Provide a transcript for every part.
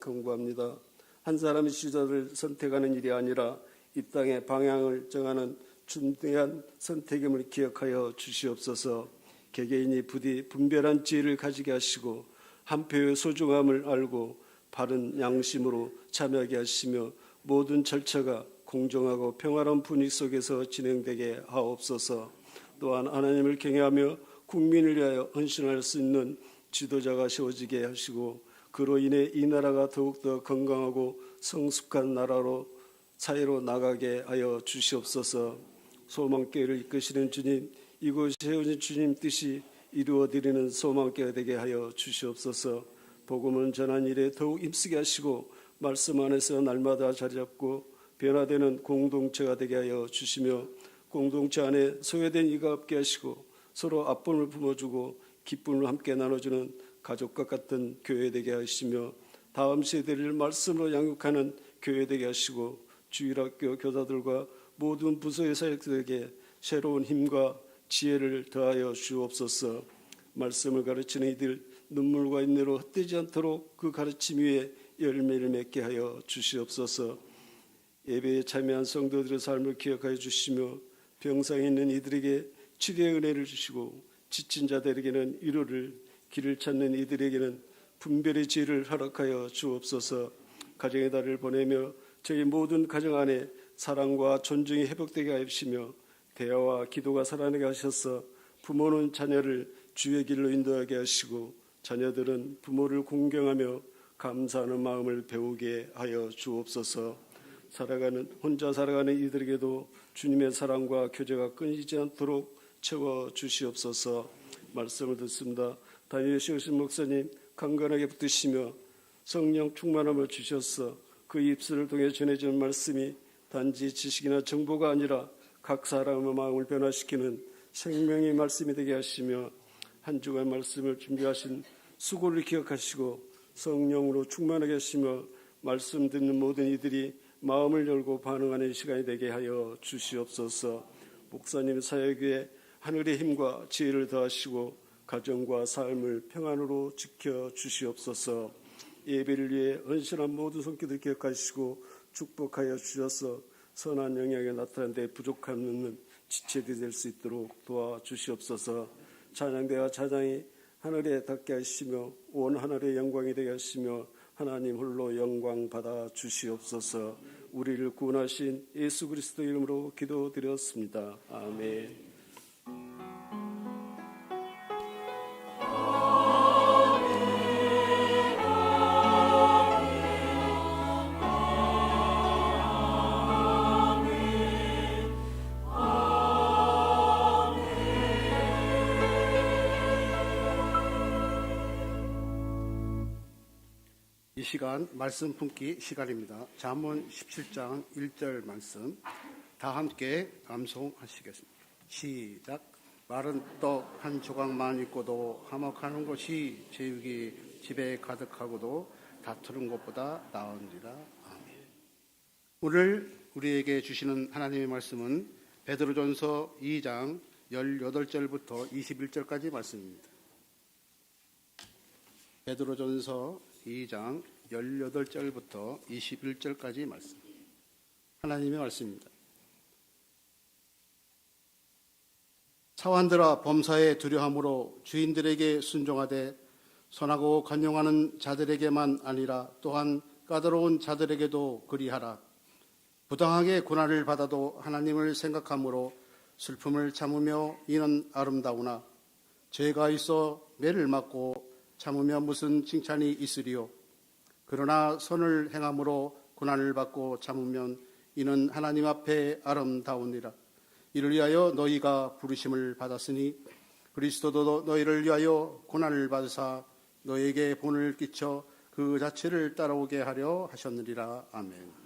경고합니다. 한 사람이 지도자를 선택하는 일이 아니라 이 땅의 방향을 정하는 중대한 선택임을 기억하여 주시옵소서. 개개인이 부디 분별한 지혜를 가지게 하시고 한 표의 소중함을 알고 바른 양심으로 참여하게 하시며 모든 절차가 공정하고 평화로운 분위기 속에서 진행되게 하옵소서. 또한 하나님을 경외하며 국민을 위하여 헌신할 수 있는 지도자가 세워지게 하시고 그로 인해 이 나라가 더욱더 건강하고 성숙한 나라로 사회로 나가게 하여 주시옵소서. 소망교회를 이끄시는 주님, 이곳에 세우신 주님 뜻이 이루어드리는 소망교회가 되게 하여 주시옵소서. 복음을 전한 일에 더욱 힘쓰게 하시고 말씀 안에서 날마다 자리잡고 변화되는 공동체가 되게 하여 주시며 공동체 안에 소외된 이가 없게 하시고 서로 아픔을 품어주고 기쁨을 함께 나눠주는 가족과 같은 교회 되게 하시며 다음 세대를 말씀으로 양육하는 교회 되게 하시고 주일학교 교사들과 모든 부서의 사역들에게 새로운 힘과 지혜를 더하여 주옵소서. 말씀을 가르치는 이들 눈물과 인내로 헛되지 않도록 그 가르침 위에 열매를 맺게 하여 주시옵소서. 예배에 참여한 성도들의 삶을 기억하여 주시며 병상에 있는 이들에게 치료의 은혜를 주시고 지친 자들에게는 위로를, 길을 찾는 이들에게는 분별의 지혜를 허락하여 주옵소서. 가정의 달을 보내며 저희 모든 가정 안에 사랑과 존중이 회복되게 하시며 대화와 기도가 살아나게 하셔서 부모는 자녀를 주의 길로 인도하게 하시고 자녀들은 부모를 공경하며 감사하는 마음을 배우게 하여 주옵소서. 혼자 살아가는 이들에게도 주님의 사랑과 교제가 끊이지 않도록 채워 주시옵소서. 말씀을 듣습니다. 다니엘 시우신 목사님 강건하게 붙드시며 성령 충만함을 주셔서 그 입술을 통해 전해지는 말씀이 단지 지식이나 정보가 아니라 각 사람의 마음을 변화시키는 생명의 말씀이 되게 하시며 한 주간 말씀을 준비하신 수고를 기억하시고 성령으로 충만하게 하시며 말씀 듣는 모든 이들이 마음을 열고 반응하는 시간이 되게 하여 주시옵소서. 목사님 사역 위에 하늘의 힘과 지혜를 더하시고 가정과 삶을 평안으로 지켜 주시옵소서. 예배를 위해 헌신한 모든 손길을 기억하시고 축복하여 주셔서 선한 영향이 나타난 데 부족함은 지체들이 될 수 있도록 도와주시옵소서. 찬양대와 찬양이 하늘에 닿게 하시며 온 하늘의 영광이 되게 하시며 하나님 홀로 영광 받아 주시옵소서. 우리를 구원하신 예수 그리스도 이름으로 기도드렸습니다. 아멘. 이 시간 말씀 품기 시간입니다. 잠언 17장 1절 말씀 다 함께 암송하시겠습니다. 시작. 마른 떡 한 조각만 있고도 화목하는 것이 제육이 집에 가득하고도 다투는 것보다 나으니라. 아멘. 오늘 우리에게 주시는 하나님의 말씀은 베드로전서 2장 18절부터 21절까지 말씀입니다. 베드로전서 2장 18절부터 21절까지 말씀. 하나님의 말씀입니다. 사환들아 범사에 두려함으로 주인들에게 순종하되 선하고 간용하는 자들에게만 아니라 또한 까다로운 자들에게도 그리하라. 부당하게 고난을 받아도 하나님을 생각함으로 슬픔을 참으며 이는 아름다우나 죄가 있어 매를 맞고 참으면 무슨 칭찬이 있으리요. 그러나 선을 행함으로 고난을 받고 참으면 이는 하나님 앞에 아름다우니라. 이를 위하여 너희가 부르심을 받았으니 그리스도도 너희를 위하여 고난을 받으사 너희에게 본을 끼쳐 그 자체를 따라오게 하려 하셨느니라. 아멘.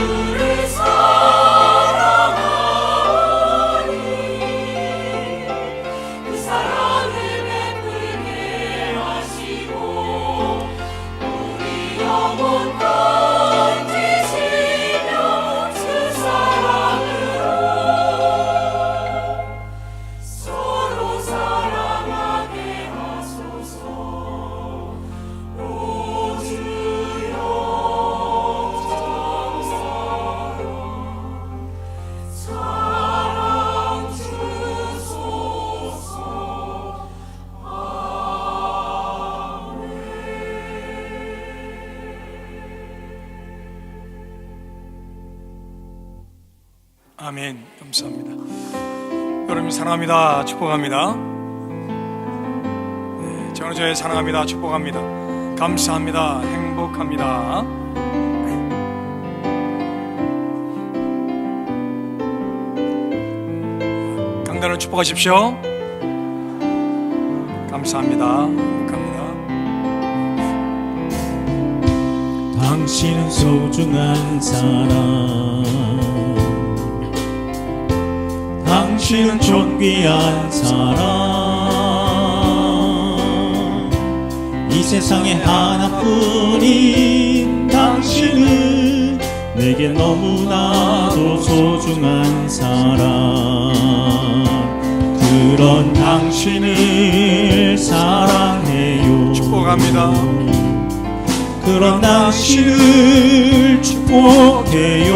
주를 사랑하니 그 사랑을 베풀게 하시고 우리 영혼 건지시며 그 사랑으로 서로 사랑하게 하소서. 오 주여 정사로 사랑 주소서. 아멘. 감사합니다. 여러분 사랑합니다. 축복합니다. 네, 저는 저의 사랑합니다. 축복합니다. 감사합니다. 행복합니다. 강단을 축복하십시오. 감사합니다. 행복합니다. 당신은 소중한 사람, 당신은 존귀한 사람, 이 세상에 하나뿐인 당신은 내게 너무나도 소중한 사람. 그런 당신을 사랑해요. 축복합니다. 그런 당신을 축복해요.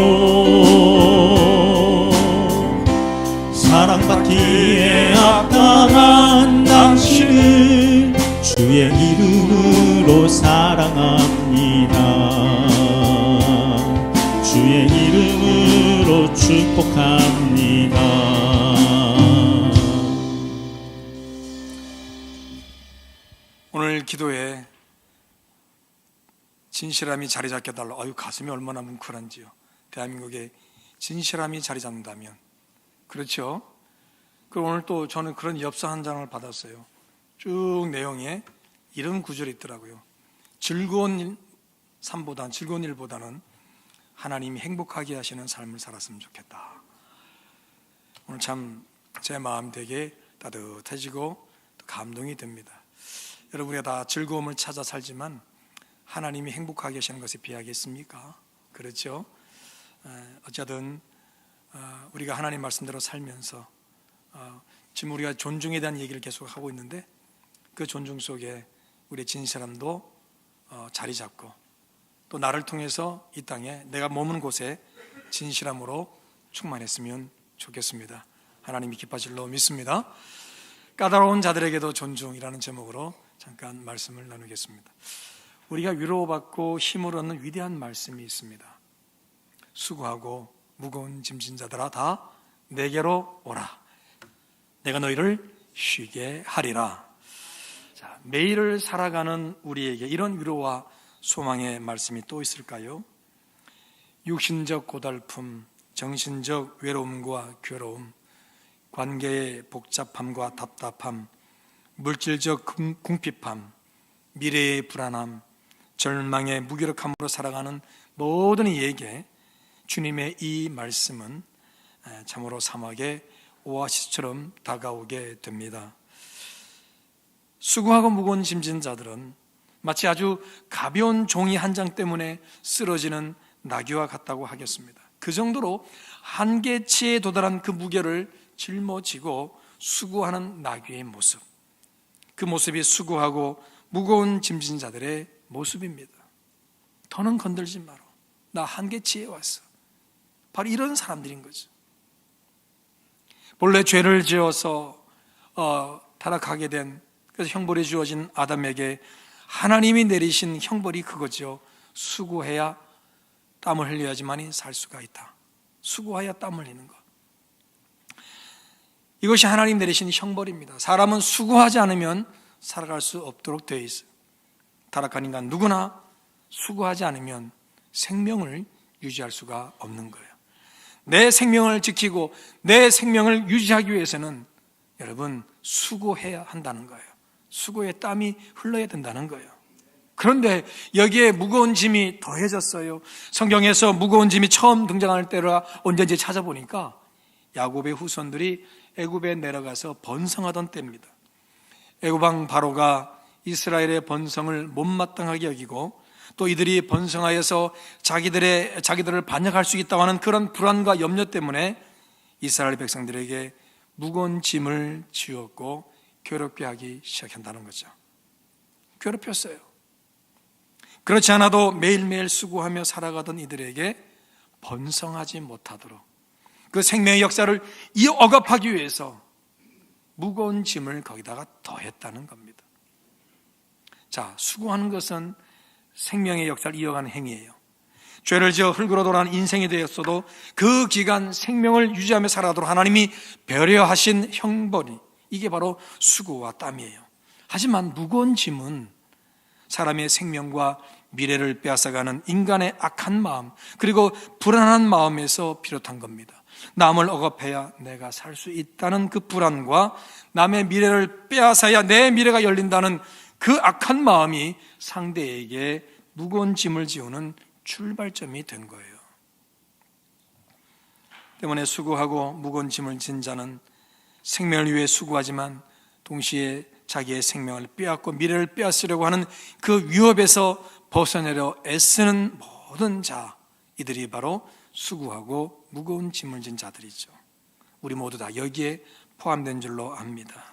사랑받기에 합당한 당신을 주의 이름으로 사랑합니다. 주의 이름으로 축복합니다. 오늘 기도에 진실함이 자리 잡게 달라. 아유, 가슴이 얼마나 뭉클한지요. 대한민국에 진실함이 자리 잡는다면. 그렇죠? 그리고 오늘 또 저는 그런 엽서 한 장을 받았어요. 쭉 내용에 이런 구절이 있더라고요. 즐거운 일보다는 하나님이 행복하게 하시는 삶을 살았으면 좋겠다. 오늘 참 제 마음 되게 따뜻해지고 또 감동이 됩니다. 여러분이 다 즐거움을 찾아 살지만 하나님이 행복하게 하시는 것에 비하겠습니까? 그렇죠? 어쨌든 우리가 하나님 말씀대로 살면서 지금 우리가 존중에 대한 얘기를 계속 하고 있는데 그 존중 속에 우리의 진실함도 자리 잡고 또 나를 통해서 이 땅에 내가 머무는 곳에 진실함으로 충만했으면 좋겠습니다. 하나님이 기뻐하실로 믿습니다. 까다로운 자들에게도 존중이라는 제목으로 잠깐 말씀을 나누겠습니다. 우리가 위로받고 힘을 얻는 위대한 말씀이 있습니다. 수고하고 무거운 짐진 자들아 다 내게로 오라. 내가 너희를 쉬게 하리라. 자, 매일을 살아가는 우리에게 이런 위로와 소망의 말씀이 또 있을까요? 육신적 고달픔, 정신적 외로움과 괴로움, 관계의 복잡함과 답답함, 물질적 궁핍함, 미래의 불안함, 절망의 무기력함으로 살아가는 모든 이에게 주님의 이 말씀은 참으로 사막의 오아시스처럼 다가오게 됩니다. 수고하고 무거운 짐진 자들은 마치 아주 가벼운 종이 한 장 때문에 쓰러지는 나귀와 같다고 하겠습니다. 그 정도로 한계치에 도달한 그 무게를 짊어지고 수고하는 나귀의 모습, 그 모습이 수고하고 무거운 짐진 자들의 모습입니다. 더는 건들지 마라. 나 한계치에 왔어. 바로 이런 사람들인 거죠. 본래 죄를 지어서 타락하게 된, 그래서 형벌이 주어진 아담에게 하나님이 내리신 형벌이 그거죠. 수고해야 땀을 흘려야지만이 살 수가 있다. 수고해야 땀 흘리는 것. 이것이 하나님 내리신 형벌입니다. 사람은 수고하지 않으면 살아갈 수 없도록 되어 있어요. 타락한 인간 누구나 수고하지 않으면 생명을 유지할 수가 없는 거예요. 내 생명을 지키고 내 생명을 유지하기 위해서는 여러분 수고해야 한다는 거예요. 수고의 땀이 흘러야 된다는 거예요. 그런데 여기에 무거운 짐이 더해졌어요. 성경에서 무거운 짐이 처음 등장할 때가 언제인지 찾아보니까 야곱의 후손들이 애굽에 내려가서 번성하던 때입니다. 애굽 왕 바로가 이스라엘의 번성을 못마땅하게 여기고 또 이들이 번성하여서 자기들을 반역할 수 있다고 하는 그런 불안과 염려 때문에 이스라엘 백성들에게 무거운 짐을 지었고 괴롭게 하기 시작한다는 거죠. 괴롭혔어요. 그렇지 않아도 매일매일 수고하며 살아가던 이들에게 번성하지 못하도록 그 생명의 역사를 억압하기 위해서 무거운 짐을 거기다가 더했다는 겁니다. 자, 수고하는 것은 생명의 역사를 이어가는 행위예요. 죄를 지어 흙으로 돌아가는 인생이 되었어도 그 기간 생명을 유지하며 살아가도록 하나님이 배려하신 형벌이 이게 바로 수고와 땀이에요. 하지만 무거운 짐은 사람의 생명과 미래를 빼앗아가는 인간의 악한 마음 그리고 불안한 마음에서 비롯한 겁니다. 남을 억압해야 내가 살 수 있다는 그 불안과 남의 미래를 빼앗아야 내 미래가 열린다는 그 악한 마음이 상대에게 무거운 짐을 지우는 출발점이 된 거예요. 때문에 수고하고 무거운 짐을 진 자는 생명을 위해 수고하지만 동시에 자기의 생명을 빼앗고 미래를 빼앗으려고 하는 그 위협에서 벗어내려 애쓰는 모든 자, 이들이 바로 수고하고 무거운 짐을 진 자들이죠. 우리 모두 다 여기에 포함된 줄로 압니다.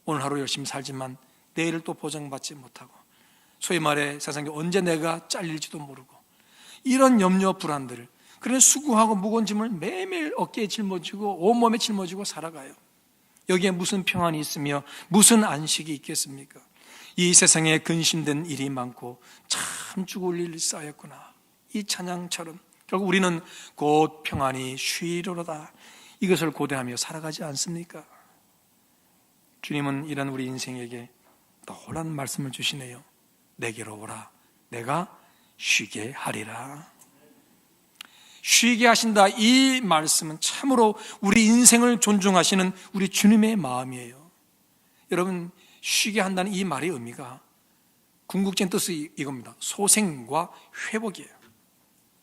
오늘 하루 열심히 살지만 내일을 또 보장받지 못하고 소위 말해 세상에 언제 내가 잘릴지도 모르고 이런 염려 불안들, 그래서 수고하고 무거운 짐을 매일매일 어깨에 짊어지고 온몸에 짊어지고 살아가요. 여기에 무슨 평안이 있으며 무슨 안식이 있겠습니까? 이 세상에 근심된 일이 많고 참 죽을 일이 쌓였구나. 이 찬양처럼 결국 우리는 곧 평안이 쉬리로다 이것을 고대하며 살아가지 않습니까? 주님은 이런 우리 인생에게 놀라운 말씀을 주시네요. 내게로 오라 내가 쉬게 하리라. 쉬게 하신다, 이 말씀은 참으로 우리 인생을 존중하시는 우리 주님의 마음이에요. 여러분, 쉬게 한다는 이 말의 의미가 궁극적인 뜻이 이겁니다. 소생과 회복이에요.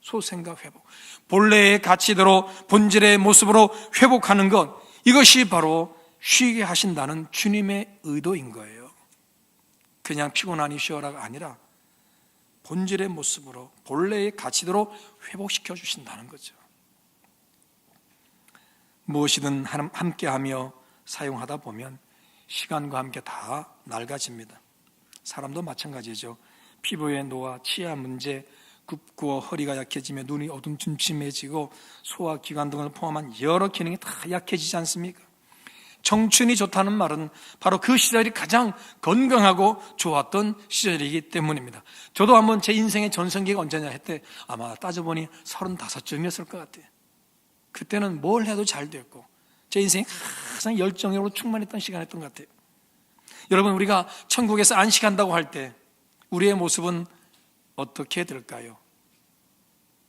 소생과 회복, 본래의 가치대로 본질의 모습으로 회복하는 것, 이것이 바로 쉬게 하신다는 주님의 의도인 거예요. 그냥 피곤하니 쉬어라가 아니라 본질의 모습으로 본래의 가치대로 회복시켜 주신다는 거죠. 무엇이든 함께하며 사용하다 보면 시간과 함께 다 낡아집니다. 사람도 마찬가지죠. 피부의 노화, 치아 문제, 굽고 허리가 약해지며 눈이 어둠침침해지고 소화기관 등을 포함한 여러 기능이 다 약해지지 않습니까? 청춘이 좋다는 말은 바로 그 시절이 가장 건강하고 좋았던 시절이기 때문입니다. 저도 한번 제 인생의 전성기가 언제냐 했대 아마 따져보니 35쯤이었을 것 같아요. 그때는 뭘 해도 잘 됐고 제 인생이 가장 열정으로 충만했던 시간이었던 것 같아요. 여러분, 우리가 천국에서 안식한다고 할 때 우리의 모습은 어떻게 될까요?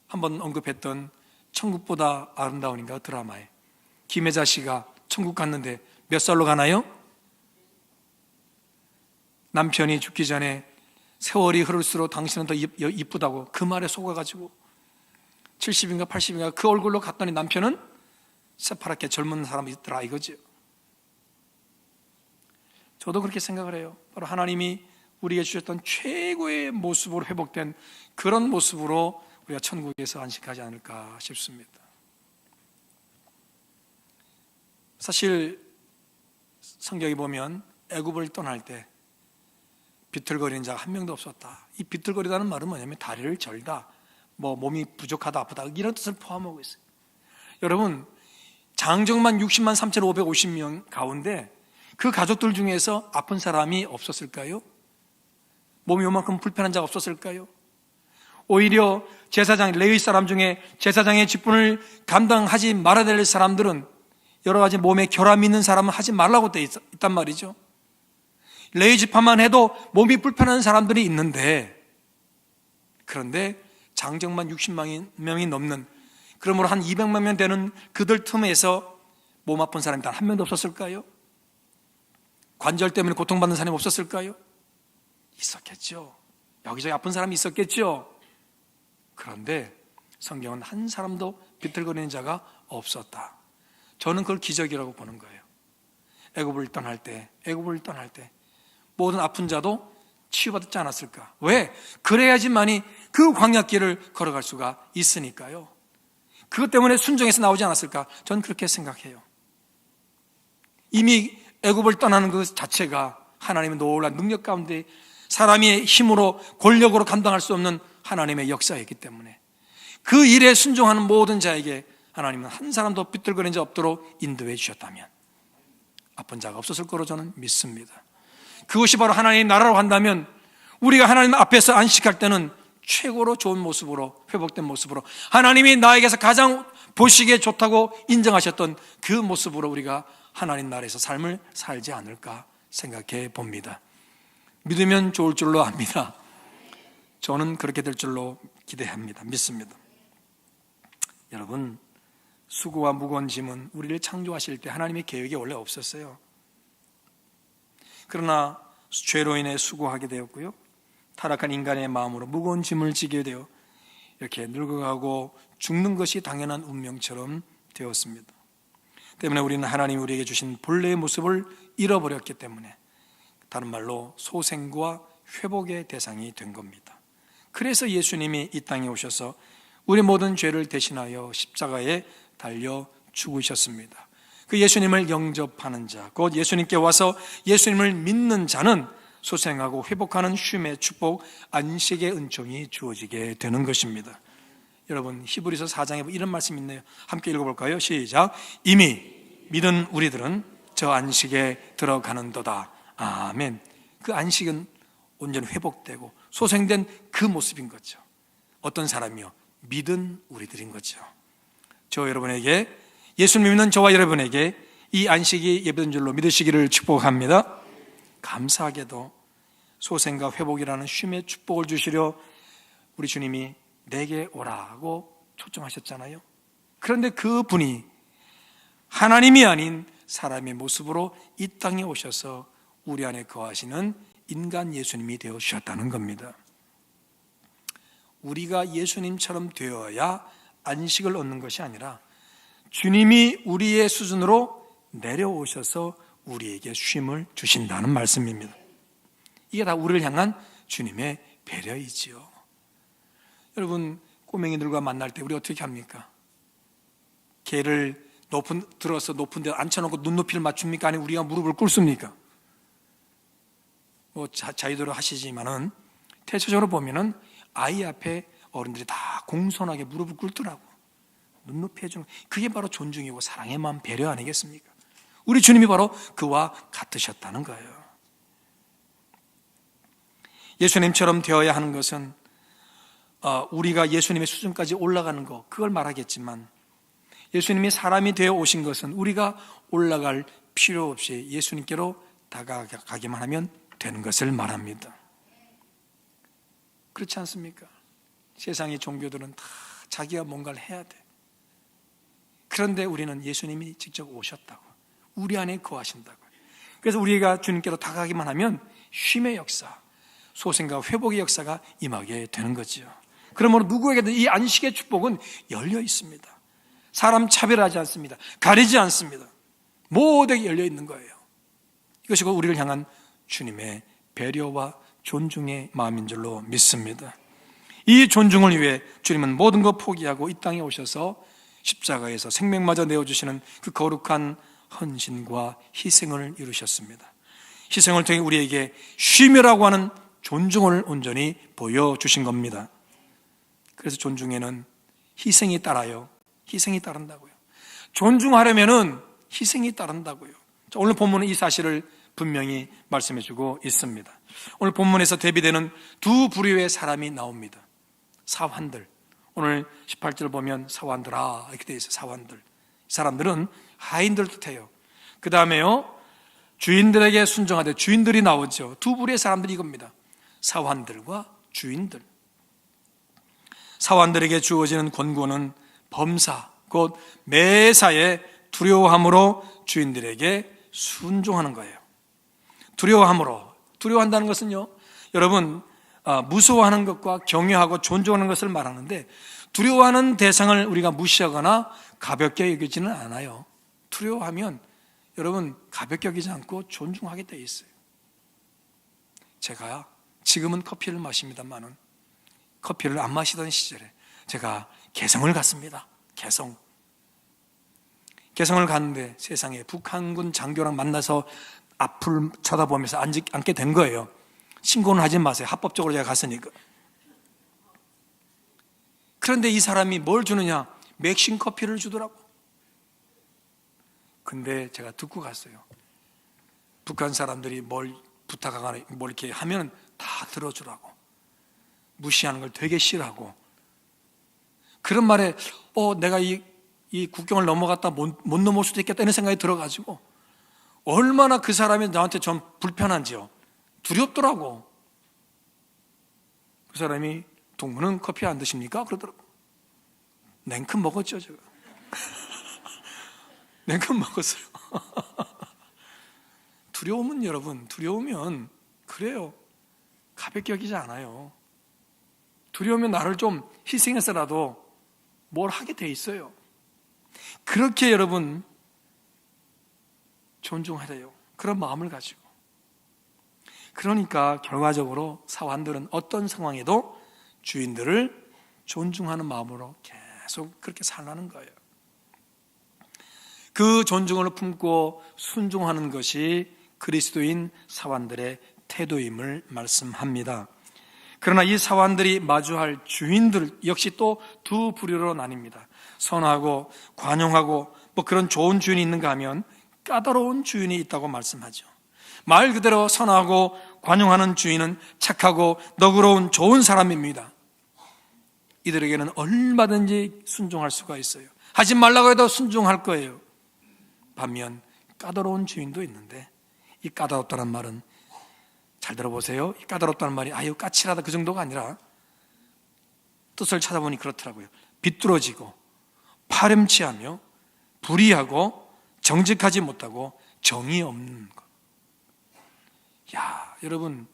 한번 언급했던 천국보다 아름다운인가 드라마에 김혜자 씨가 천국 갔는데 몇 살로 가나요? 남편이 죽기 전에 세월이 흐를수록 당신은 더 이쁘다고 그 말에 속아가지고 70인가 80인가 그 얼굴로 갔더니 남편은 새파랗게 젊은 사람이더라 이거죠. 저도 그렇게 생각을 해요. 바로 하나님이 우리에게 주셨던 최고의 모습으로 회복된 그런 모습으로 우리가 천국에서 안식하지 않을까 싶습니다. 사실 성경에 보면 애굽을 떠날 때 비틀거리는 자가 한 명도 없었다. 이 비틀거리다는 말은 뭐냐면 다리를 절다, 몸이 부족하다, 아프다 이런 뜻을 포함하고 있어요. 여러분, 장정만 60만 3,550명 가운데 그 가족들 중에서 아픈 사람이 없었을까요? 몸이 요만큼 불편한 자가 없었을까요? 오히려 제사장, 레위 사람 중에 제사장의 직분을 감당하지 말아야 될 사람들은 여러 가지 몸에 결함이 있는 사람은 하지 말라고 되어 있단 말이죠. 레위 지파만 해도 몸이 불편한 사람들이 있는데, 그런데 장정만 60만 명이 넘는, 그러므로 한 200만 명 되는 그들 틈에서 몸 아픈 사람이 단 한 명도 없었을까요? 관절 때문에 고통받는 사람이 없었을까요? 있었겠죠. 여기저기 아픈 사람이 있었겠죠. 그런데 성경은 한 사람도 비틀거리는 자가 없었다. 저는 그걸 기적이라고 보는 거예요. 애굽을 떠날 때 모든 아픈 자도 치유받지 않았을까? 왜? 그래야지만이 그 광야길을 걸어갈 수가 있으니까요. 그것 때문에 순종해서 나오지 않았을까? 저는 그렇게 생각해요. 이미 애굽을 떠나는 그 자체가 하나님의 놀라운 능력 가운데 사람의 힘으로 권력으로 감당할 수 없는 하나님의 역사이기 때문에 그 일에 순종하는 모든 자에게 하나님은 한 사람도 비틀거리는 자 없도록 인도해 주셨다면 아픈 자가 없었을 거로 저는 믿습니다. 그것이 바로 하나님의 나라로 한다면 우리가 하나님 앞에서 안식할 때는 최고로 좋은 모습으로, 회복된 모습으로, 하나님이 나에게서 가장 보시기에 좋다고 인정하셨던 그 모습으로 우리가 하나님 나라에서 삶을 살지 않을까 생각해 봅니다. 믿으면 좋을 줄로 압니다. 저는 그렇게 될 줄로 기대합니다. 믿습니다. 여러분, 수고와 무거운 짐은 우리를 창조하실 때 하나님의 계획이 원래 없었어요. 그러나 죄로 인해 수고하게 되었고요, 타락한 인간의 마음으로 무거운 짐을 지게 되어 이렇게 늙어가고 죽는 것이 당연한 운명처럼 되었습니다. 때문에 우리는 하나님이 우리에게 주신 본래의 모습을 잃어버렸기 때문에 다른 말로 소생과 회복의 대상이 된 겁니다. 그래서 예수님이 이 땅에 오셔서 우리 모든 죄를 대신하여 십자가에 달려 죽으셨습니다. 그 예수님을 영접하는 자, 곧 예수님께 와서 예수님을 믿는 자는 소생하고 회복하는 쉼의 축복, 안식의 은총이 주어지게 되는 것입니다. 여러분, 히브리서 4장에 이런 말씀이 있네요. 함께 읽어볼까요? 시작. 이미 믿은 우리들은 저 안식에 들어가는도다. 아멘. 그 안식은 온전히 회복되고 소생된 그 모습인 거죠. 어떤 사람이요? 믿은 우리들인 거죠. 저 여러분에게, 예수님 믿는 저와 여러분에게 이 안식이 예배된 줄로 믿으시기를 축복합니다. 감사하게도 소생과 회복이라는 쉼의 축복을 주시려 우리 주님이 내게 오라고 초청하셨잖아요. 그런데 그 분이 하나님이 아닌 사람의 모습으로 이 땅에 오셔서 우리 안에 거하시는 인간 예수님이 되어 주셨다는 겁니다. 우리가 예수님처럼 되어야 안식을 얻는 것이 아니라 주님이 우리의 수준으로 내려오셔서 우리에게 쉼을 주신다는 말씀입니다. 이게 다 우리를 향한 주님의 배려이지요. 여러분, 꼬맹이들과 만날 때 우리 어떻게 합니까? 개를 들어서 높은 데 앉혀놓고 눈높이를 맞춥니까? 아니면 우리가 무릎을 꿇습니까? 자유대로 하시지만은 대체적으로 보면은 아이 앞에 어른들이 다 공손하게 무릎을 꿇더라고. 눈높이 해주는, 그게 바로 존중이고 사랑의 마음, 배려 아니겠습니까? 우리 주님이 바로 그와 같으셨다는 거예요. 예수님처럼 되어야 하는 것은 우리가 예수님의 수준까지 올라가는 것, 그걸 말하겠지만, 예수님이 사람이 되어 오신 것은 우리가 올라갈 필요 없이 예수님께로 다가가기만 하면 되는 것을 말합니다. 그렇지 않습니까? 세상의 종교들은 다 자기가 뭔가를 해야 돼. 그런데 우리는 예수님이 직접 오셨다고, 우리 안에 거하신다고. 그래서 우리가 주님께로 다가가기만 하면 쉼의 역사, 소생과 회복의 역사가 임하게 되는 거죠. 그러므로 누구에게든 이 안식의 축복은 열려 있습니다. 사람 차별하지 않습니다. 가리지 않습니다. 모두에게 열려 있는 거예요. 이것이 우리를 향한 주님의 배려와 존중의 마음인 줄로 믿습니다. 이 존중을 위해 주님은 모든 것 포기하고 이 땅에 오셔서 십자가에서 생명마저 내어주시는 그 거룩한 헌신과 희생을 이루셨습니다. 희생을 통해 우리에게 쉼이라고 하는 존중을 온전히 보여주신 겁니다. 그래서 존중에는 희생이 따라요. 희생이 따른다고요. 존중하려면은 희생이 따른다고요. 오늘 본문은 이 사실을 분명히 말씀해주고 있습니다. 오늘 본문에서 대비되는 두 부류의 사람이 나옵니다. 사환들. 오늘 18절 보면 사환들아 이렇게 되어 있어요. 사환들. 사람들은 하인들 뜻해요. 그 다음에요, 주인들에게 순종하되, 주인들이 나오죠. 두 부류의 사람들이 이겁니다. 사환들과 주인들. 사환들에게 주어지는 권고는 범사, 곧 매사에 두려워함으로 주인들에게 순종하는 거예요. 두려워함으로. 두려워한다는 것은요, 여러분, 무서워하는 것과 경외하고 존중하는 것을 말하는데 두려워하는 대상을 우리가 무시하거나 가볍게 여기지는 않아요. 두려워하면 여러분 가볍게 여기지 않고 존중하게 돼 있어요. 제가 지금은 커피를 마십니다만은 커피를 안 마시던 시절에 제가 개성을 갔습니다. 개성을 갔는데 세상에 북한군 장교랑 만나서 앞을 쳐다보면서 앉게 된 거예요. 신고는 하지 마세요. 합법적으로 제가 갔으니까. 그런데 이 사람이 뭘 주느냐? 맥심 커피를 주더라고. 근데 제가 듣고 갔어요. 북한 사람들이 뭘 부탁하거나 뭘 이렇게 하면 다 들어주라고. 무시하는 걸 되게 싫어하고. 그런 말에 내가 이 국경을 넘어갔다 못 넘어올 수도 있겠다 이런 생각이 들어가지고 얼마나 그 사람이 나한테 좀 불편한지요. 두렵더라고. 그 사람이 동무는 커피 안 드십니까? 그러더라고. 냉큼 먹었죠, 제가. 냉큼 먹었어요. 두려움은 여러분, 두려우면 그래요. 가볍게 여기지 않아요. 두려우면 나를 좀 희생해서라도 뭘 하게 돼 있어요. 그렇게 여러분 존중하래요. 그런 마음을 가지고. 그러니까 결과적으로 사환들은 어떤 상황에도 주인들을 존중하는 마음으로 계속 그렇게 살라는 거예요. 그 존중을 품고 순종하는 것이 그리스도인 사환들의 태도임을 말씀합니다. 그러나 이 사환들이 마주할 주인들 역시 또 두 부류로 나뉩니다. 선하고 관용하고 그런 좋은 주인이 있는가 하면 까다로운 주인이 있다고 말씀하죠. 말 그대로 선하고 관용하는 주인은 착하고 너그러운 좋은 사람입니다. 이들에게는 얼마든지 순종할 수가 있어요. 하지 말라고 해도 순종할 거예요. 반면 까다로운 주인도 있는데 이 까다롭다는 말은 잘 들어보세요. 이 까다롭다는 말이 아유 까칠하다 그 정도가 아니라 뜻을 찾아보니 그렇더라고요. 비뚤어지고 파렴치하며 불의하고 정직하지 못하고 정의 없는 것. 야, 여러분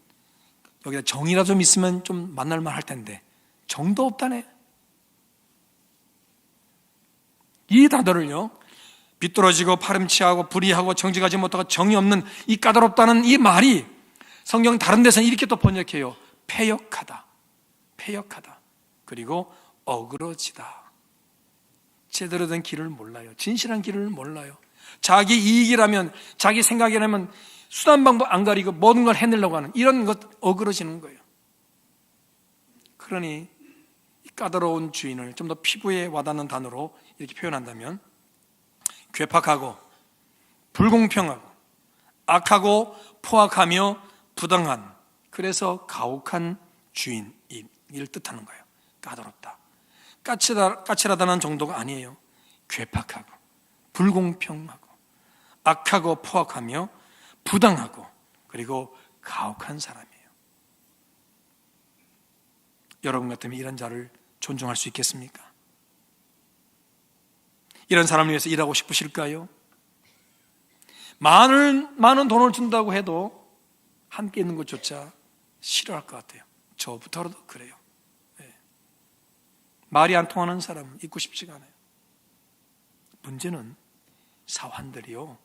여기다 정의라 좀 있으면 좀 만날만 할 텐데 정도 없다네. 이 단어를요, 비뚤어지고 파렴치하고 불의하고 정직하지 못하고 정의 없는 이 까다롭다는 이 말이 성경 다른 데서는 이렇게 또 번역해요. 패역하다, 그리고 어그러지다. 제대로 된 길을 몰라요. 진실한 길을 몰라요. 자기 이익이라면, 자기 생각이라면 수단 방법 안 가리고 모든 걸 해내려고 하는 이런 것 어그러지는 거예요. 그러니 이 까다로운 주인을 좀 더 피부에 와닿는 단어로 이렇게 표현한다면 괴팍하고 불공평하고 악하고 포악하며 부당한, 그래서 가혹한 주인을 뜻하는 거예요. 까다롭다. 까칠하다는 정도가 아니에요. 괴팍하고 불공평하고 악하고 포악하며 부당하고 그리고 가혹한 사람이에요. 여러분 같으면 이런 자를 존중할 수 있겠습니까? 이런 사람을 위해서 일하고 싶으실까요? 많은 돈을 준다고 해도 함께 있는 것조차 싫어할 것 같아요. 저부터라도 그래요. 네. 말이 안 통하는 사람은 있고 싶지가 않아요. 문제는 사환들이요.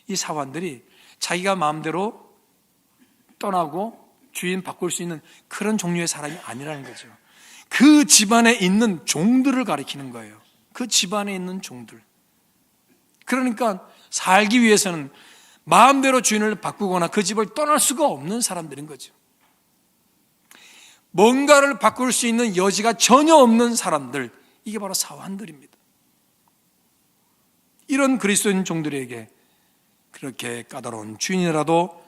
이 사환들이 자기가 마음대로 떠나고 주인 바꿀 수 있는 그런 종류의 사람이 아니라는 거죠. 그 집안에 있는 종들을 가리키는 거예요. 그 집안에 있는 종들. 그러니까 살기 위해서는 마음대로 주인을 바꾸거나 그 집을 떠날 수가 없는 사람들인 거죠. 뭔가를 바꿀 수 있는 여지가 전혀 없는 사람들, 이게 바로 사환들입니다. 이런 그리스도인 종들에게 그렇게 까다로운 주인이라도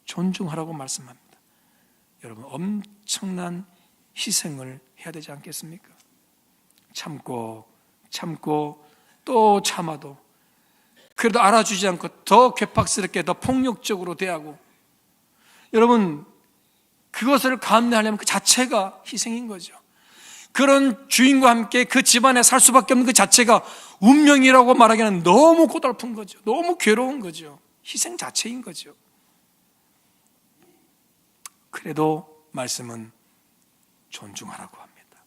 존중하라고 말씀합니다. 여러분, 엄청난 희생을 해야 되지 않겠습니까? 참고 또 참아도 그래도 알아주지 않고 더 괴팍스럽게 더 폭력적으로 대하고, 여러분 그것을 감내하려면 그 자체가 희생인 거죠. 그런 주인과 함께 그 집안에 살 수밖에 없는 그 자체가 운명이라고 말하기에는 너무 고달픈 거죠. 너무 괴로운 거죠. 희생 자체인 거죠. 그래도 말씀은 존중하라고 합니다.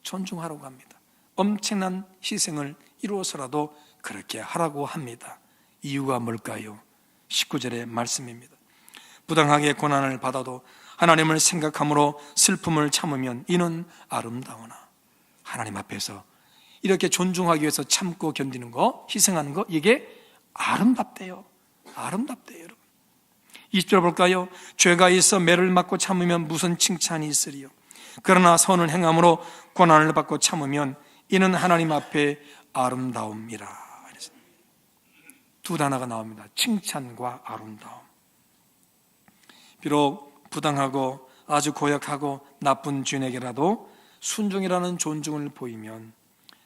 존중하라고 합니다. 엄청난 희생을 이루어서라도 그렇게 하라고 합니다. 이유가 뭘까요? 19절의 말씀입니다. 부당하게 고난을 받아도 하나님을 생각함으로 슬픔을 참으면 이는 아름다우나. 하나님 앞에서 이렇게 존중하기 위해서 참고 견디는 거, 희생하는 거, 이게 아름답대요. 아름답대요, 여러분. 20절 볼까요? 죄가 있어 매를 맞고 참으면 무슨 칭찬이 있으리요. 그러나 선을 행함으로 고난을 받고 참으면 이는 하나님 앞에 아름다움이라. 두 단어가 나옵니다. 칭찬과 아름다움. 비록 부당하고 아주 고약하고 나쁜 주인에게라도 순종이라는 존중을 보이면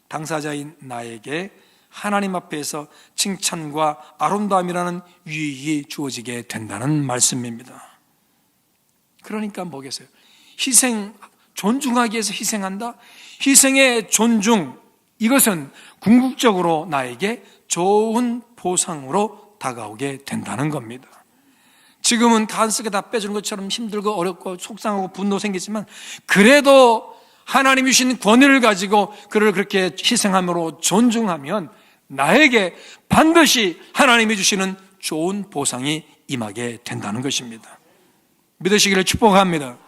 당사자인 나에게 하나님 앞에서 칭찬과 아름다움이라는 유익이 주어지게 된다는 말씀입니다. 그러니까 뭐겠어요? 희생, 존중하기 위해서 희생한다? 희생의 존중, 이것은 궁극적으로 나에게 좋은 보상으로 다가오게 된다는 겁니다. 지금은 간섭게 다 빼주는 것처럼 힘들고 어렵고 속상하고 분노 생기지만 그래도 하나님이 주신 권위를 가지고 그를 그렇게 희생함으로 존중하면 나에게 반드시 하나님이 주시는 좋은 보상이 임하게 된다는 것입니다. 믿으시기를 축복합니다.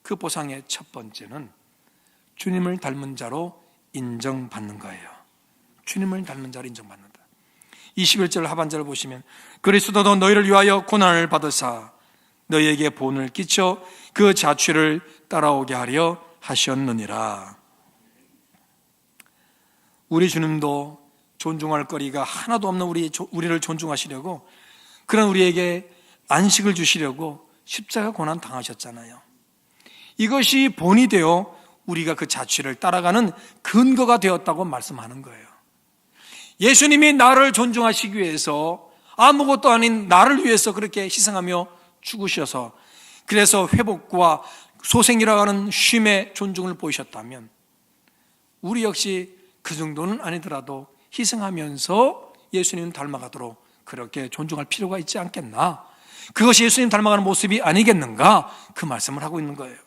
그 보상의 첫 번째는 주님을 닮은 자로 인정받는 거예요. 주님을 닮은 자로 인정받는다. 21절 하반절을 보시면 그리스도도 너희를 위하여 고난을 받으사 너희에게 본을 끼쳐 그 자취를 따라오게 하려 하셨느니라. 우리 주님도 존중할 거리가 하나도 없는 우리를 존중하시려고, 그런 우리에게 안식을 주시려고 십자가 고난 당하셨잖아요. 이것이 본이 되어 우리가 그 자취를 따라가는 근거가 되었다고 말씀하는 거예요. 예수님이 나를 존중하시기 위해서 아무것도 아닌 나를 위해서 그렇게 희생하며 죽으셔서, 그래서 회복과 소생이라고 하는 쉼의 존중을 보이셨다면 우리 역시 그 정도는 아니더라도 희생하면서 예수님 닮아가도록 그렇게 존중할 필요가 있지 않겠나? 그것이 예수님 닮아가는 모습이 아니겠는가? 그 말씀을 하고 있는 거예요.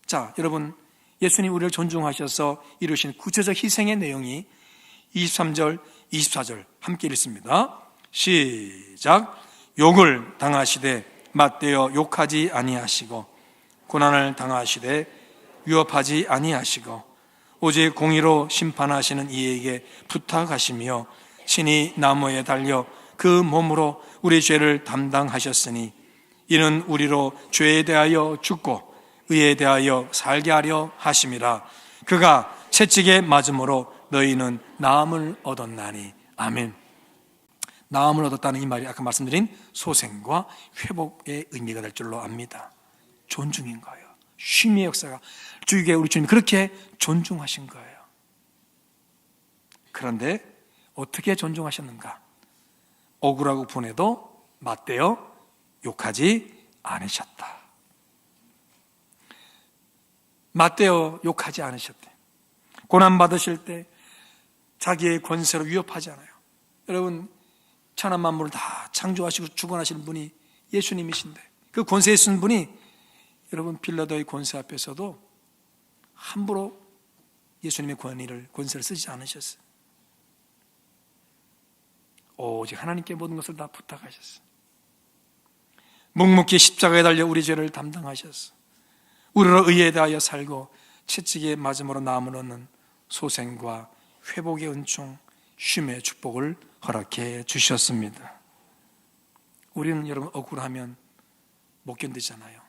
자, 여러분, 예수님 우리를 존중하셔서 이루신 구체적 희생의 내용이 23절, 24절 함께 읽습니다. 시작. 욕을 당하시되 맞대어 욕하지 아니하시고 고난을 당하시되 위협하지 아니하시고 오직 공의로 심판하시는 이에게 부탁하시며 친히 나무에 달려 그 몸으로 우리 죄를 담당하셨으니 이는 우리로 죄에 대하여 죽고 의에 대하여 살게 하려 하심이라. 그가 채찍에 맞음으로 너희는 나음을 얻었나니. 아멘. 나음을 얻었다는 이 말이 아까 말씀드린 소생과 회복의 의미가 될 줄로 압니다. 존중인 거예요. 쉼의 역사가 주위에 우리 주님 그렇게 존중하신 거예요. 그런데 어떻게 존중하셨는가? 억울하고 분해도 맞대어 욕하지 않으셨다. 맞대어 욕하지 않으셨대. 고난받으실 때 자기의 권세로 위협하지 않아요. 여러분, 천하 만물을 다 창조하시고 주관하시는 분이 예수님이신데 그 권세에 쓴 분이 여러분 빌라도의 권세 앞에서도 함부로 예수님의 권세를 쓰지 않으셨어요. 오직 하나님께 모든 것을 다 부탁하셨어요. 묵묵히 십자가에 달려 우리 죄를 담당하셨어요. 우리로 의에 대하여 살고 채찍에 맞음으로 나음을 얻는 소생과 회복의 은총, 쉼의 축복을 허락해 주셨습니다. 우리는 여러분 억울하면 못 견디잖아요.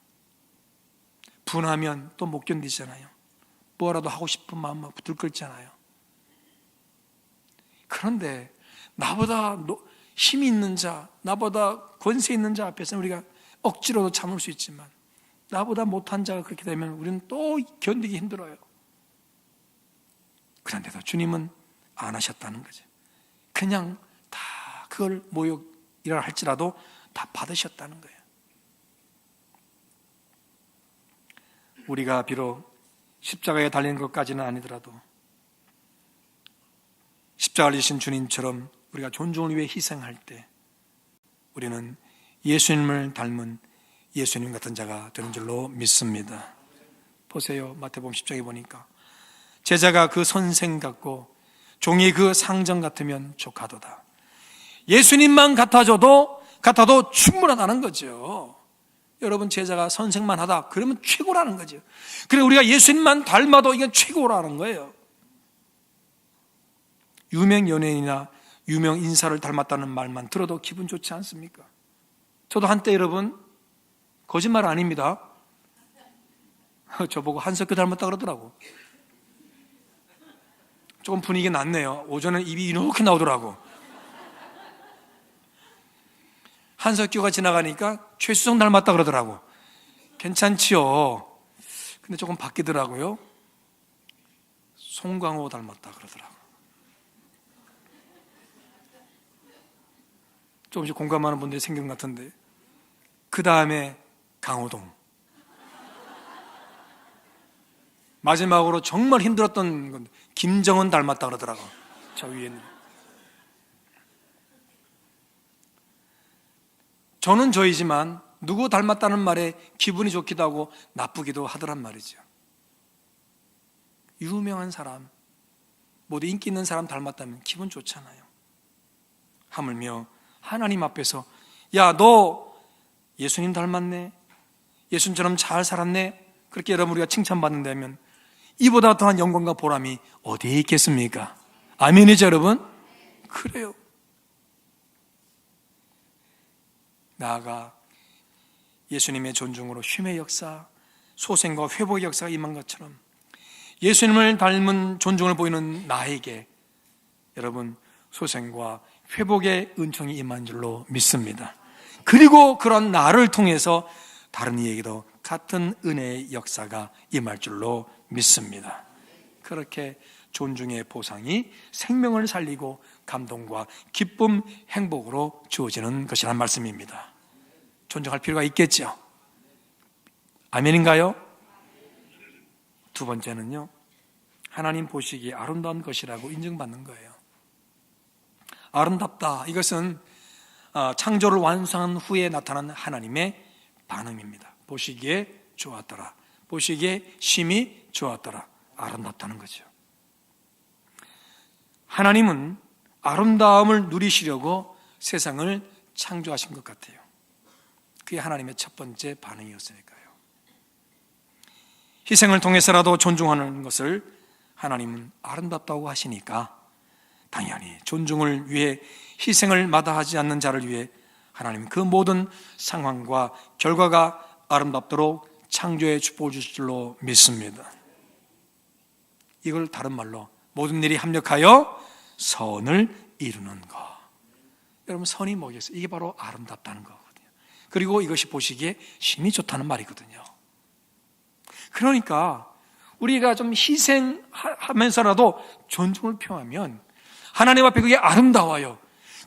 분하면 또 못 견디잖아요. 뭐라도 하고 싶은 마음 막 들끓잖아요. 그런데 나보다 힘이 있는 자, 나보다 권세 있는 자 앞에서는 우리가 억지로도 참을 수 있지만 나보다 못한 자가 그렇게 되면 우리는 또 견디기 힘들어요. 그런데도 주님은 안 하셨다는 거죠. 그냥 다 그걸 모욕이라 할지라도 다 받으셨다는 거예요. 우리가 비록 십자가에 달리는 것까지는 아니더라도 십자가를 지신 주님처럼 우리가 존중을 위해 희생할 때 우리는 예수님을 닮은 예수님 같은 자가 되는 줄로 믿습니다. 보세요. 마태복음 10장에 보니까 제자가 그 선생 같고 종이 그 상정 같으면 족하도다. 예수님만 같아도 충분하다는 거죠. 여러분, 제자가 선생만 하다 그러면 최고라는 거죠. 그래, 우리가 예수님만 닮아도 이건 최고라는 거예요. 유명 연예인이나 유명 인사를 닮았다는 말만 들어도 기분 좋지 않습니까? 저도 한때 여러분, 거짓말 아닙니다, 저보고 한석규 닮았다 그러더라고. 조금 분위기 났네요. 오전에 입이 이렇게 나오더라고. 한석규가 지나가니까 최수성 닮았다 그러더라고. 괜찮지요? 근데 조금 바뀌더라고요. 송강호 닮았다 그러더라고. 조금씩 공감하는 분들이 생긴 것 같은데, 그 다음에 강호동. 마지막으로 정말 힘들었던 건데 김정은 닮았다 그러더라고. 저 위에는. 저는 저이지만 누구 닮았다는 말에 기분이 좋기도 하고 나쁘기도 하더란 말이죠. 유명한 사람, 모두 인기 있는 사람 닮았다면 기분 좋잖아요. 하물며 하나님 앞에서 야, 너 예수님 닮았네, 예수님처럼 잘 살았네, 그렇게 여러분 우리가 칭찬받는다면 이보다 더한 영광과 보람이 어디에 있겠습니까? 아멘이죠, 여러분? 그래요. 나아가 예수님의 존중으로 쉼의 역사, 소생과 회복의 역사가 임한 것처럼 예수님을 닮은 존중을 보이는 나에게 여러분 소생과 회복의 은총이 임한 줄로 믿습니다. 그리고 그런 나를 통해서 다른 이에게도 같은 은혜의 역사가 임할 줄로 믿습니다. 그렇게 존중의 보상이 생명을 살리고 감동과 기쁨, 행복으로 주어지는 것이란 말씀입니다. 존중할 필요가 있겠죠. 아멘인가요? 두 번째는요, 하나님 보시기에 아름다운 것이라고 인정받는 거예요. 아름답다, 이것은 창조를 완성한 후에 나타난 하나님의 반응입니다. 보시기에 좋았더라, 보시기에 심히 좋았더라, 아름답다는 거죠. 하나님은 아름다움을 누리시려고 세상을 창조하신 것 같아요. 그게 하나님의 첫 번째 반응이었으니까요. 희생을 통해서라도 존중하는 것을 하나님은 아름답다고 하시니까 당연히 존중을 위해 희생을 마다하지 않는 자를 위해 하나님은 그 모든 상황과 결과가 아름답도록 창조의 축복을 주실 줄로 믿습니다. 이걸 다른 말로 모든 일이 합력하여 선을 이루는 것. 여러분, 선이 뭐겠어요? 이게 바로 아름답다는 거거든요. 그리고 이것이 보시기에 심히 좋다는 말이거든요. 그러니까 우리가 좀 희생하면서라도 존중을 표하면 하나님 앞에 그게 아름다워요.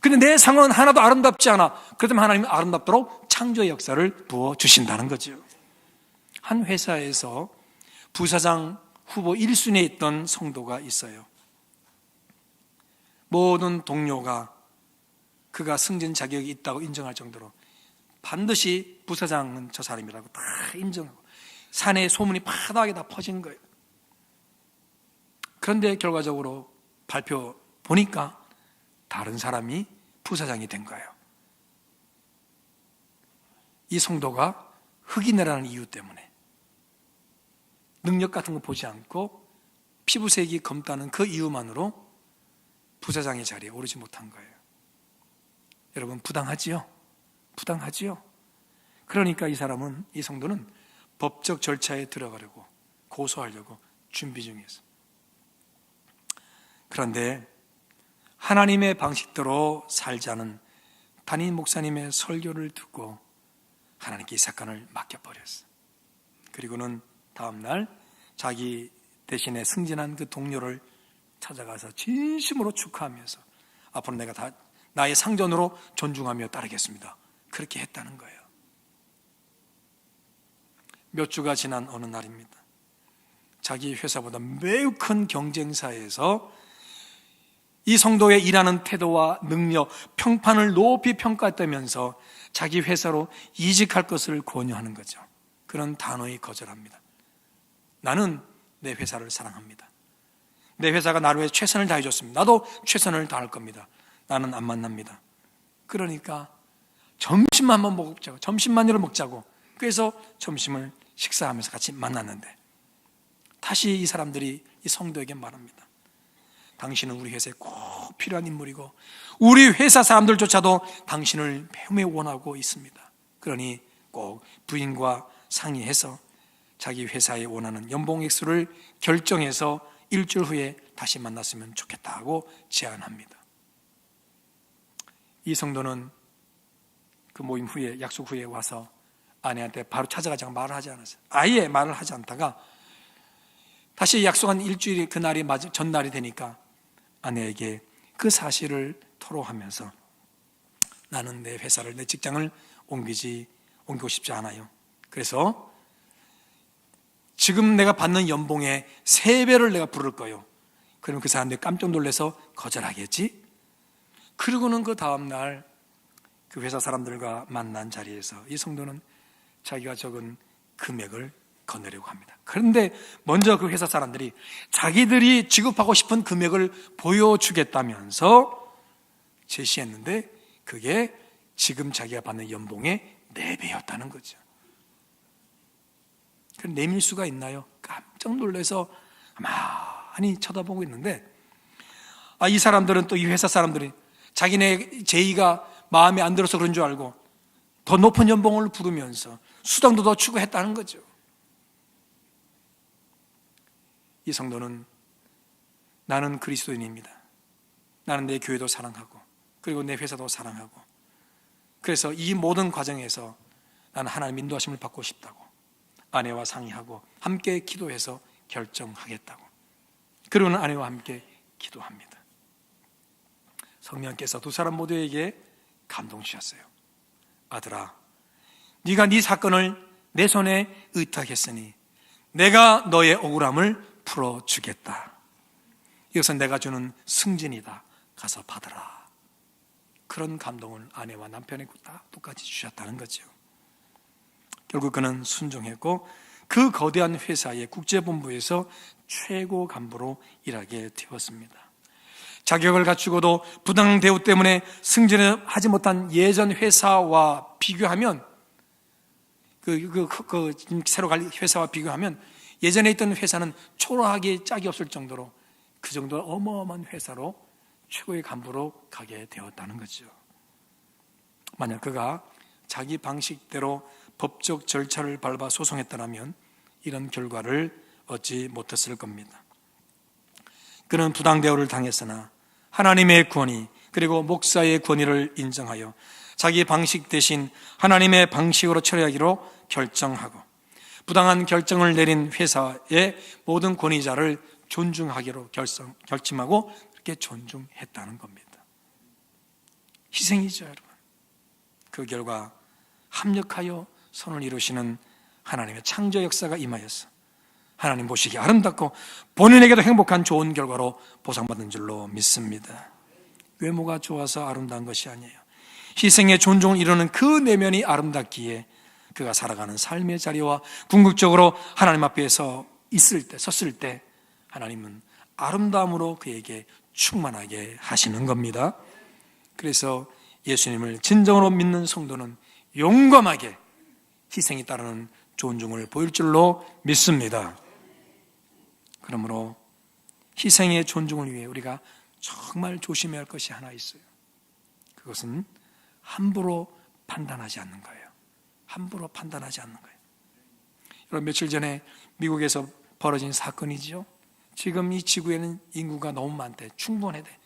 근데 내 상황은 하나도 아름답지 않아. 그렇다면 하나님은 아름답도록 창조의 역사를 부어주신다는 거죠. 한 회사에서 부사장 후보 1순위에 있던 성도가 있어요. 모든 동료가 그가 승진 자격이 있다고 인정할 정도로 반드시 부사장은 저 사람이라고 다 인정하고 사내에 소문이 파다하게 다 퍼진 거예요. 그런데 결과적으로 발표 보니까 다른 사람이 부사장이 된 거예요. 이 성도가 흑인이라는 이유 때문에 능력 같은 거 보지 않고 피부색이 검다는 그 이유만으로 부사장의 자리에 오르지 못한 거예요. 여러분, 부당하지요? 부당하지요? 그러니까 이 사람은, 이 성도는 법적 절차에 들어가려고, 고소하려고 준비 중이었어요. 그런데 하나님의 방식대로 살자는 담임 목사님의 설교를 듣고 하나님께 이 사건을 맡겨버렸어요. 그리고는 다음날 자기 대신에 승진한 그 동료를 찾아가서 진심으로 축하하면서 앞으로 내가 다 나의 상전으로 존중하며 따르겠습니다, 그렇게 했다는 거예요. 몇 주가 지난 어느 날입니다. 자기 회사보다 매우 큰 경쟁사에서 이 성도의 일하는 태도와 능력, 평판을 높이 평가했다면서 자기 회사로 이직할 것을 권유하는 거죠. 그런 단호히 거절합니다. 나는 내 회사를 사랑합니다. 내 회사가 나를 위해 최선을 다해줬습니다. 나도 최선을 다할 겁니다. 나는 안 만납니다. 그러니까 점심만만 먹자고, 점심만이라도 먹자고. 그래서 점심을 식사하면서 같이 만났는데 다시 이 사람들이 이 성도에게 말합니다. 당신은 우리 회사에 꼭 필요한 인물이고 우리 회사 사람들조차도 당신을 매우 원하고 있습니다. 그러니 꼭 부인과 상의해서 자기 회사에 원하는 연봉 액수를 결정해서 일주일 후에 다시 만났으면 좋겠다고 제안합니다. 이 성도는 그 모임 후에, 약속 후에 와서 아내한테 바로 찾아가자고 말을 하지 않았어요. 아예 말을 하지 않다가 다시 약속한 일주일이 그날이 전날이 되니까 아내에게 그 사실을 토로하면서 나는 내 회사를, 내 직장을 옮기고 싶지 않아요. 그래서 지금 내가 받는 연봉의 3배를 내가 부를 거예요. 그러면 그 사람들이 깜짝 놀라서 거절하겠지? 그리고는 그 다음날 그 회사 사람들과 만난 자리에서 이 성도는 자기가 적은 금액을 건네려고 합니다. 그런데 먼저 그 회사 사람들이 자기들이 지급하고 싶은 금액을 보여주겠다면서 제시했는데 그게 지금 자기가 받는 연봉의 4배였다는 거죠. 그럼 내밀 수가 있나요? 깜짝 놀라서 가만히 쳐다보고 있는데 이 사람들은 또 이 회사 사람들이 자기네 제의가 마음에 안 들어서 그런 줄 알고 더 높은 연봉을 부르면서 수당도 더 추구했다는 거죠. 이 성도는 나는 그리스도인입니다. 나는 내 교회도 사랑하고 그리고 내 회사도 사랑하고 그래서 이 모든 과정에서 나는 하나님 인도하심을 받고 싶다고 아내와 상의하고 함께 기도해서 결정하겠다고. 그리고는 아내와 함께 기도합니다. 성령께서 두 사람 모두에게 감동 주셨어요. 아들아, 네가 네 사건을 내 손에 의탁했으니 내가 너의 억울함을 풀어주겠다. 이것은 내가 주는 승진이다. 가서 받으라. 그런 감동을 아내와 남편에게 다 똑같이 주셨다는 거죠. 결국 그는 순종했고 그 거대한 회사의 국제본부에서 최고 간부로 일하게 되었습니다. 자격을 갖추고도 부당 대우 때문에 승진을 하지 못한 예전 회사와 비교하면 새로 갈 회사와 비교하면 예전에 있던 회사는 초라하게 짝이 없을 정도로 그 정도로 어마어마한 회사로 최고의 간부로 가게 되었다는 거죠. 만약 그가 자기 방식대로 법적 절차를 밟아 소송했더라면 이런 결과를 얻지 못했을 겁니다. 그는 부당 대우를 당했으나 하나님의 권위 그리고 목사의 권위를 인정하여 자기 방식 대신 하나님의 방식으로 처리하기로 결정하고 부당한 결정을 내린 회사의 모든 권위자를 존중하기로 결심하고 그렇게 존중했다는 겁니다. 희생이죠, 여러분. 그 결과 합력하여 선을 이루시는 하나님의 창조 역사가 임하여서 하나님 보시기에 아름답고 본인에게도 행복한 좋은 결과로 보상받은 줄로 믿습니다. 외모가 좋아서 아름다운 것이 아니에요. 희생의 존중을 이루는 그 내면이 아름답기에 그가 살아가는 삶의 자리와 궁극적으로 하나님 앞에서 섰을 때 하나님은 아름다움으로 그에게 충만하게 하시는 겁니다. 그래서 예수님을 진정으로 믿는 성도는 용감하게 희생이 따르는 존중을 보일 줄로 믿습니다. 그러므로 희생의 존중을 위해 우리가 정말 조심해야 할 것이 하나 있어요. 그것은 함부로 판단하지 않는 거예요. 함부로 판단하지 않는 거예요. 여러분, 며칠 전에 미국에서 벌어진 사건이죠. 지금 이 지구에는 인구가 너무 많대. 충분해 돼.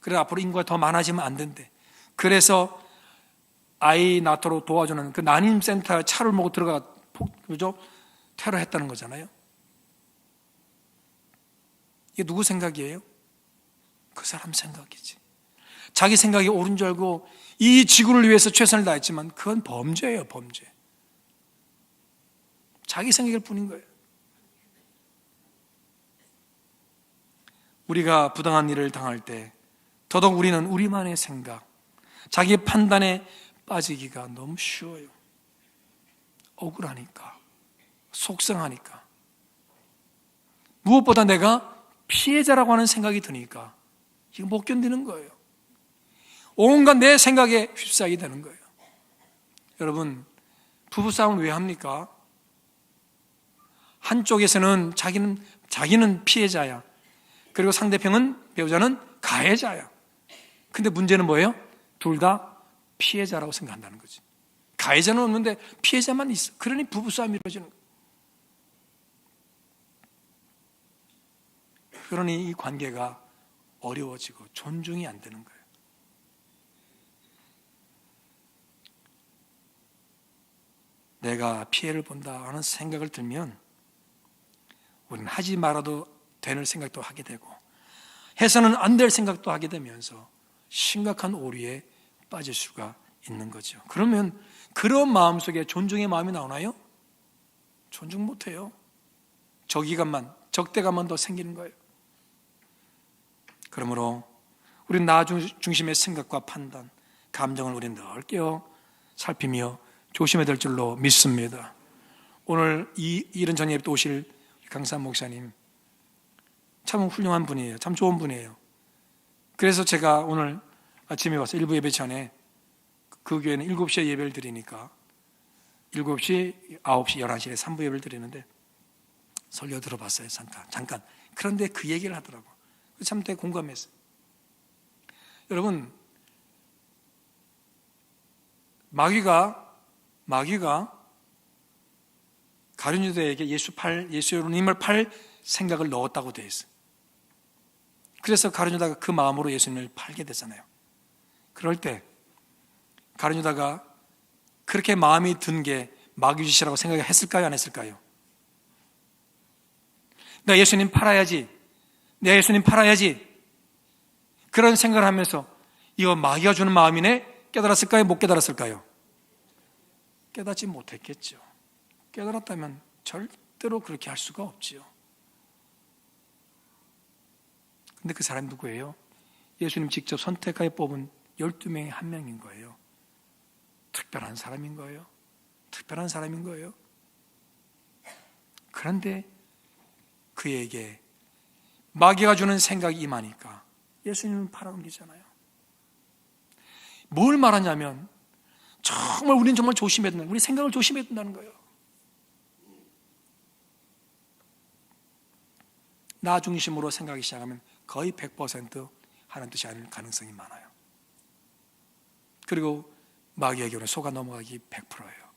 그래 앞으로 인구가 더 많아지면 안 된대. 그래서 아이 낳도록 도와주는 그 난임센터에 차를 몰고 들어가 그죠? 테러했다는 거잖아요. 이게 누구 생각이에요? 그 사람 생각이지. 자기 생각이 옳은 줄 알고 이 지구를 위해서 최선을 다했지만 그건 범죄예요, 범죄. 자기 생각일 뿐인 거예요. 우리가 부당한 일을 당할 때 더더욱 우리는 우리만의 생각, 자기 판단에 빠지기가 너무 쉬워요. 억울하니까, 속상하니까. 무엇보다 내가 피해자라고 하는 생각이 드니까 이거 못 견디는 거예요. 온갖 내 생각에 휩싸이게 되는 거예요. 여러분, 부부싸움을 왜 합니까? 한쪽에서는 자기는 피해자야. 그리고 상대편은, 배우자는 가해자야. 근데 문제는 뭐예요? 둘 다 피해자라고 생각한다는 거지. 가해자는 없는데 피해자만 있어. 그러니 부부싸움이 이루어지는 거예요. 그러니 이 관계가 어려워지고 존중이 안 되는 거예요. 내가 피해를 본다 하는 생각을 들면 우리는 하지 말아도 되는 생각도 하게 되고 해서는 안 될 생각도 하게 되면서 심각한 오류에 빠질 수가 있는 거죠. 그러면 그런 마음속에 존중의 마음이 나오나요? 존중 못해요. 적대감만 더 생기는 거예요. 그러므로 우리는 나 중심의 생각과 판단, 감정을 우리는 넓게 살피며 조심해야 될 줄로 믿습니다. 오늘 이 이른 저녁에 또 오실 강산 목사님 참 훌륭한 분이에요. 참 좋은 분이에요. 그래서 제가 오늘 아침에 와서 일부 예배 전에 그 교회는 7시에 예배를 드리니까 7시, 9시, 11시에 3부 예배를 드리는데 설교 들어봤어요. 잠깐. 그런데 그 얘기를 하더라고요. 참 되게 공감했어요. 여러분, 마귀가 가룟 유다에게 예수님을 팔 생각을 넣었다고 되어 있어요. 그래서 가룟 유다가 그 마음으로 예수님을 팔게 됐잖아요. 그럴 때 가룟 유다가 그렇게 마음이 든 게 마귀짓이라고 생각했을까요? 안 했을까요? 내가 예수님 팔아야지. 그런 생각을 하면서 이거 마귀가 주는 마음이네? 깨달았을까요? 못 깨달았을까요? 깨닫지 못했겠죠. 깨달았다면 절대로 그렇게 할 수가 없지요. 근데 그 사람이 누구예요? 예수님 직접 선택하여 뽑은 12명의 한 명인 거예요. 특별한 사람인 거예요. 그런데 그에게 마귀가 주는 생각이 임하니까 예수님은 팔아넘기잖아요. 뭘 말하냐면 정말 우리는 정말 조심해야 된다. 우리 생각을 조심해야 된다는 거예요. 나 중심으로 생각하기 시작하면 거의 100% 하는 뜻이 아닐 가능성이 많아요. 그리고 마귀에게는 속아 넘어가기 100%예요.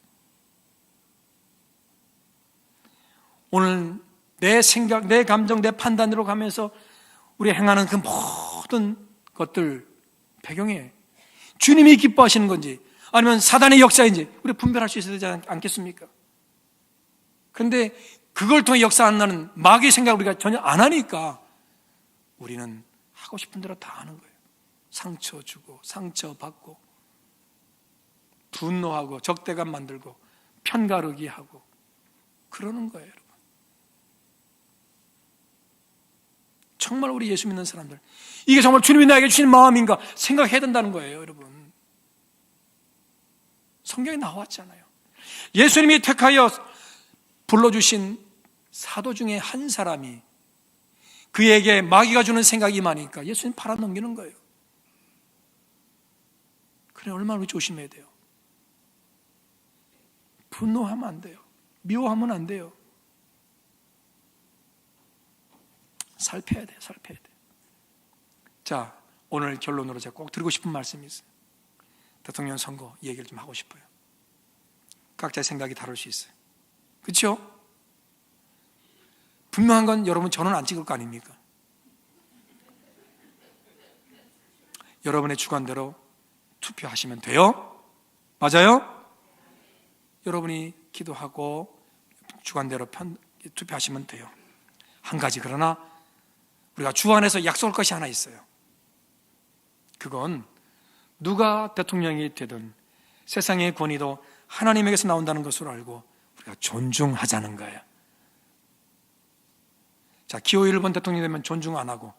오늘 내 생각, 내 감정, 내 판단으로 가면서 우리 행하는 그 모든 것들 배경에 주님이 기뻐하시는 건지 아니면 사단의 역사인지 우리 분별할 수 있어야 되지 않겠습니까? 그런데 그걸 통해 역사한다는 마귀의 생각을 우리가 전혀 안 하니까 우리는 하고 싶은 대로 다 하는 거예요. 상처 주고 상처받고 분노하고 적대감 만들고 편가르기 하고 그러는 거예요. 여러분. 정말 우리 예수 믿는 사람들 이게 정말 주님이 나에게 주신 마음인가 생각해야 된다는 거예요. 여러분, 성경에 나왔잖아요. 예수님이 택하여 불러주신 사도 중에 한 사람이 그에게 마귀가 주는 생각이 임하니까 예수님 팔아넘기는 거예요. 그래, 얼마나 우리 조심해야 돼요. 분노하면 안 돼요. 미워하면 안 돼요. 살펴야 돼요. 자, 오늘 결론으로 제가 꼭 드리고 싶은 말씀이 있어요. 대통령 선거 얘기를 좀 하고 싶어요. 각자의 생각이 다를 수 있어요. 그렇죠? 분명한 건 여러분 저는 안 찍을 거 아닙니까? 여러분의 주관대로 투표하시면 돼요. 맞아요? 여러분이 기도하고 주관대로 투표하시면 돼요. 한 가지 그러나 우리가 주 안에서 약속할 것이 하나 있어요. 그건 누가 대통령이 되든 세상의 권위도 하나님에게서 나온다는 것으로 알고 우리가 존중하자는 거예요. 자, 기호 1번 대통령이 되면 존중 안 하고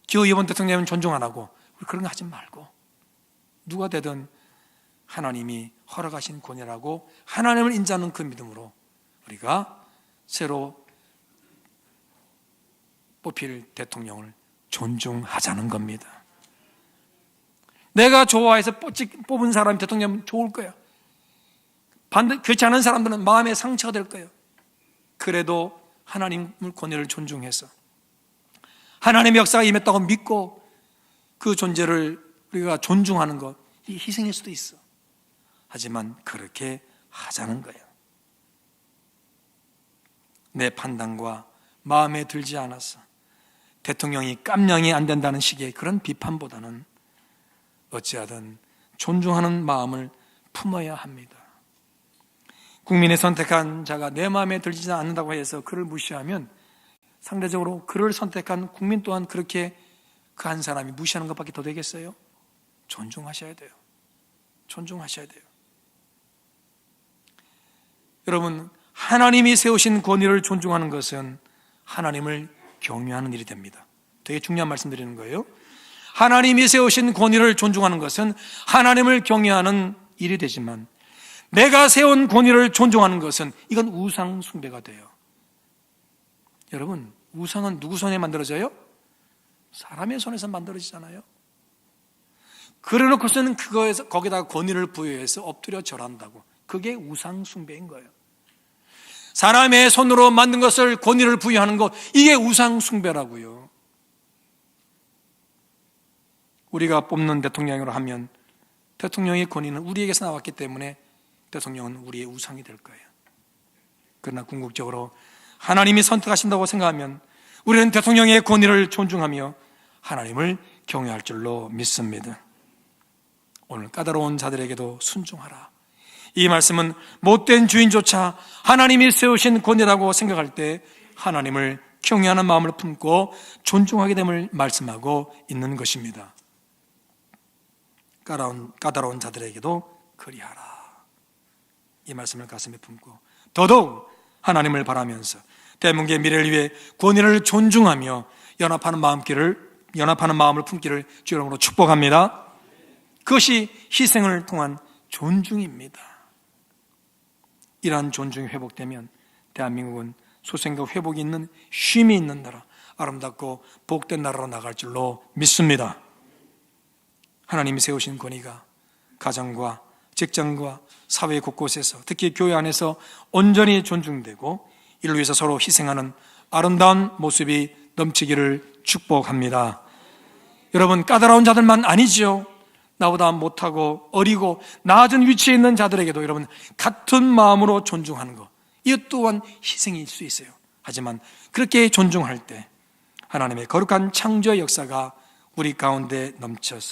기호 2번 대통령이 되면 존중 안 하고 그런 거 하지 말고 누가 되든 하나님이 허락하신 권위라고 하나님을 인정하는 그 믿음으로 우리가 새로 뽑힐 대통령을 존중하자는 겁니다. 내가 좋아해서 뽑은 사람이 대통령이면 좋을 거야. 그렇지 않은 사람들은 마음에 상처가 될 거예요. 그래도 하나님의 권위를 존중해서 하나님의 역사가 임했다고 믿고 그 존재를 우리가 존중하는 것, 이 희생일 수도 있어. 하지만 그렇게 하자는 거예요. 내 판단과 마음에 들지 않아서 대통령이 깜냥이 안 된다는 식의 그런 비판보다는 어찌하든 존중하는 마음을 품어야 합니다. 국민이 선택한 자가 내 마음에 들지 않는다고 해서 그를 무시하면 상대적으로 그를 선택한 국민 또한 그렇게 그 한 사람이 무시하는 것밖에 더 되겠어요? 존중하셔야 돼요. 존중하셔야 돼요. 여러분, 하나님이 세우신 권위를 존중하는 것은 하나님을 경외하는 일이 됩니다. 되게 중요한 말씀 드리는 거예요. 하나님이 세우신 권위를 존중하는 것은 하나님을 경외하는 일이 되지만 내가 세운 권위를 존중하는 것은 이건 우상 숭배가 돼요. 여러분, 우상은 누구 손에 만들어져요? 사람의 손에서 만들어지잖아요. 그래놓고서는 거기다가 권위를 부여해서 엎드려 절한다고. 그게 우상 숭배인 거예요. 사람의 손으로 만든 것을 권위를 부여하는 것, 이게 우상 숭배라고요. 우리가 뽑는 대통령으로 하면 대통령의 권위는 우리에게서 나왔기 때문에 대통령은 우리의 우상이 될 거예요. 그러나 궁극적으로 하나님이 선택하신다고 생각하면 우리는 대통령의 권위를 존중하며 하나님을 경외할 줄로 믿습니다. 오늘 까다로운 자들에게도 순종하라. 이 말씀은 못된 주인조차 하나님이 세우신 권위라고 생각할 때 하나님을 경외하는 마음을 품고 존중하게 됨을 말씀하고 있는 것입니다. 까다로운 자들에게도 그리하라. 이 말씀을 가슴에 품고 더더욱 하나님을 바라면서 대문의 미래를 위해 권위를 존중하며 연합하는 마음을 품기를 주 이름으로 축복합니다. 그것이 희생을 통한 존중입니다. 이러한 존중이 회복되면 대한민국은 소생과 회복이 있는 쉼이 있는 나라, 아름답고 복된 나라로 나갈 줄로 믿습니다. 하나님이 세우신 권위가 가정과 직장과 사회 곳곳에서 특히 교회 안에서 온전히 존중되고 이를 위해서 서로 희생하는 아름다운 모습이 넘치기를 축복합니다. 여러분, 까다로운 자들만 아니죠. 나보다 못하고 어리고 낮은 위치에 있는 자들에게도 여러분 같은 마음으로 존중하는 것, 이것 또한 희생일 수 있어요. 하지만 그렇게 존중할 때 하나님의 거룩한 창조의 역사가 우리 가운데 넘쳐서